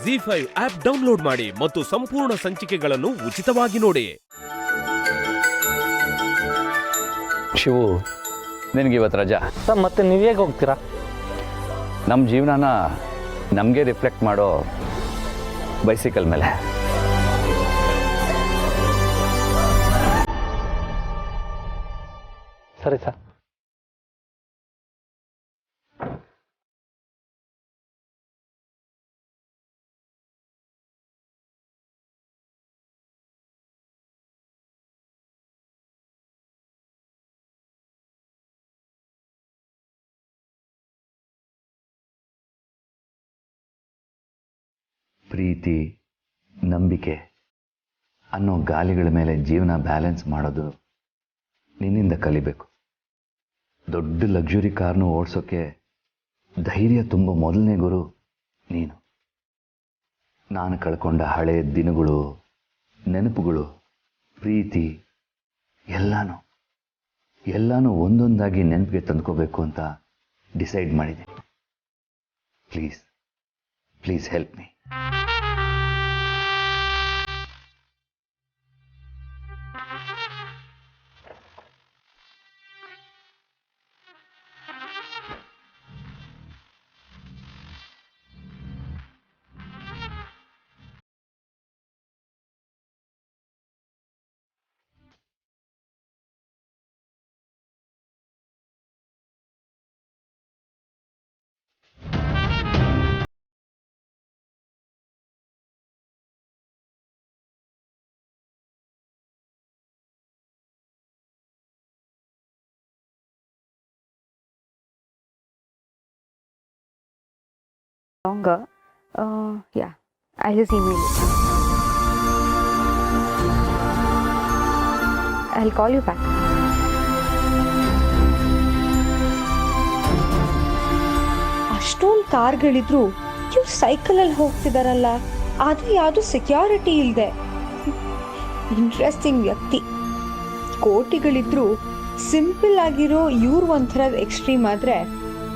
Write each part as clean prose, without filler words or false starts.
ಜಿ5 app download ಮಾಡಿ ಮತ್ತು ಸಂಪೂರ್ಣ ಸಂಚಿಕೆಗಳನ್ನು ಉಚಿತವಾಗಿ ನೋಡಿ. ಶಿವು, ನಿನಗೆ ಇವತ್ತು ರಜಾ. ಸರ್ ಮತ್ತೆ ನೀವು ಹೇಗೆ ಹೋಗ್ತೀರಾ? ನಮ್ಮ ಜೀವನನ ನಮಗೆ ರಿಫ್ಲೆಕ್ಟ್ ಮಾಡೋ ಬೈಸಿಕಲ್ ಮೇಲೆ. ಸರಿ ಸರ್. ಪ್ರೀತಿ, ನಂಬಿಕೆ ಅನ್ನೋ ಗಾಲಿಗಳ ಮೇಲೆ ಜೀವನ ಬ್ಯಾಲೆನ್ಸ್ ಮಾಡೋದು ನಿನ್ನಿಂದ ಕಲಿಬೇಕು. ದೊಡ್ಡ ಲಕ್ಸುರಿ ಕಾರ್ನು ಓಡಿಸೋಕ್ಕೆ ಧೈರ್ಯ ತುಂಬ ಮೊದಲನೇ ಗುರು ನೀನು. ನಾನು ಕಳ್ಕೊಂಡ ಹಳೆ ದಿನಗಳು, ನೆನಪುಗಳು, ಪ್ರೀತಿ ಎಲ್ಲಾನು ಒಂದೊಂದಾಗಿ ನೆನಪಿಗೆ ತಂದ್ಕೋಬೇಕು ಅಂತ ಡಿಸೈಡ್ ಮಾಡಿದ್ದೀನಿ. Please help me. Longer. Yeah, I'll just email you. I'll call you back. ಅಷ್ಟೊಂದು ಕಾರ್ಗಳಿದ್ರು ಇವ್ರು ಸೈಕಲಲ್ಲಿ ಹೋಗ್ತಿದಾರಲ್ಲ, ಅದು ಯಾವುದು ಸೆಕ್ಯೂರಿಟಿ ಇಲ್ಲದೆ. ಇಂಟ್ರೆಸ್ಟಿಂಗ್ ವ್ಯಕ್ತಿ. ಕೋಟಿಗಳಿದ್ರು ಸಿಂಪಲ್ ಆಗಿರೋ ಇವ್ರು ಒಂಥರದ ಎಕ್ಸ್ಟ್ರೀಮ್ ಆದ್ರೆ,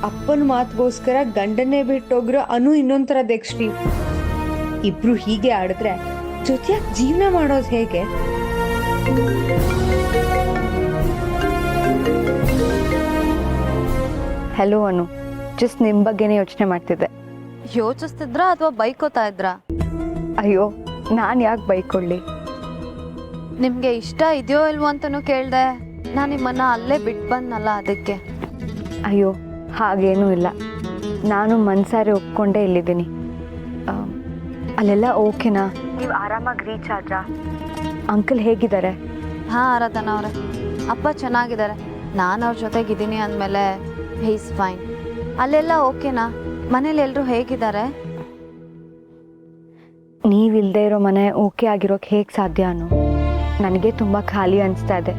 ಅಪ್ಪನ ಮಾತಿಗೋಸ್ಕರ ಗಂಡನ್ನೇ ಬಿಟ್ಟೋಗ್ರೋ ಅನು ಇನ್ನೊಂಥರದ ಎಕ್ಸ್ಟ್ರೀಮ್. ಇಬ್ರು ಹೀಗೆ ಆಡಿದ್ರೆ ಜೊತೆಯಾಗಿ ಜೀವನ ಮಾಡೋದು ಹೇಗೆ? ಹೆಲೋ ಅನು, ಜಸ್ಟ್ ನಿಮ್ಮ ಬಗ್ಗೆನೇ ಯೋಚನೆ ಮಾಡ್ತಿದ್ದೆ. ಯೋಚಿಸ್ತಿದ್ರಾ ಅಥವಾ ಬೈಕೋತಾ ಇದ್ರಾ? ಅಯ್ಯೋ, ನಾನು ಯಾಕೆ ಬೈಕೊಳ್ಳಿ? ನಿಮ್ಗೆ ಇಷ್ಟ ಇದೆಯೋ ಇಲ್ವೋ ಅಂತನೂ ಕೇಳ್ದೆ. ನಾನು ನಿಮ್ಮನ್ನ ಅಲ್ಲೇ ಬಿಟ್ಟು ಬಂದ್ನಲ್ಲ, ಅದಕ್ಕೆ. ಅಯ್ಯೋ, ಹಾಗೇನೂ ಇಲ್ಲ. ನಾನು ಮನ್ಸಾರೆ ಒಪ್ಕೊಂಡೇ ಇಲ್ಲಿದ್ದೀನಿ. ಅಲ್ಲೆಲ್ಲ ಓಕೆನಾ? ನೀವು ಆರಾಮಾಗಿ ರೀಚ್ ಆದ್ರಾ? ಅಂಕಲ್ ಹೇಗಿದ್ದಾರೆ? ಹಾಂ ಆರಾಧನಾ ಅವರೇ, ಅಪ್ಪ ಚೆನ್ನಾಗಿದ್ದಾರೆ. ನಾನು ಅವ್ರ ಜೊತೆಗಿದ್ದೀನಿ ಅಂದಮೇಲೆ ಈಸ್ ಫೈನ್. ಅಲ್ಲೆಲ್ಲ ಓಕೆನಾ? ಮನೇಲಿ ಎಲ್ಲರೂ ಹೇಗಿದ್ದಾರೆ? ನೀವಿಲ್ಲದೆ ಇರೋ ಮನೆ ಓಕೆ ಆಗಿರೋಕೆ ಹೇಗೆ ಸಾಧ್ಯ ಅನು? ನನಗೆ ತುಂಬ ಖಾಲಿ ಅನಿಸ್ತಾ ಇದೆ.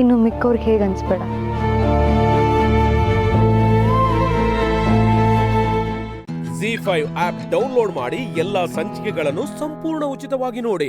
ಇನ್ನು ಮಿಕ್ಕವ್ರಿಗೆ ಹೇಗೆ ಅನಿಸ್ಬೇಡ. ಜಿ5 ಆಪ್ ಡೌನ್ಲೋಡ್ ಮಾಡಿ ಎಲ್ಲಾ ಸಂಚಿಕೆಗಳನ್ನು ಸಂಪೂರ್ಣ ಉಚಿತವಾಗಿ ನೋಡಿ.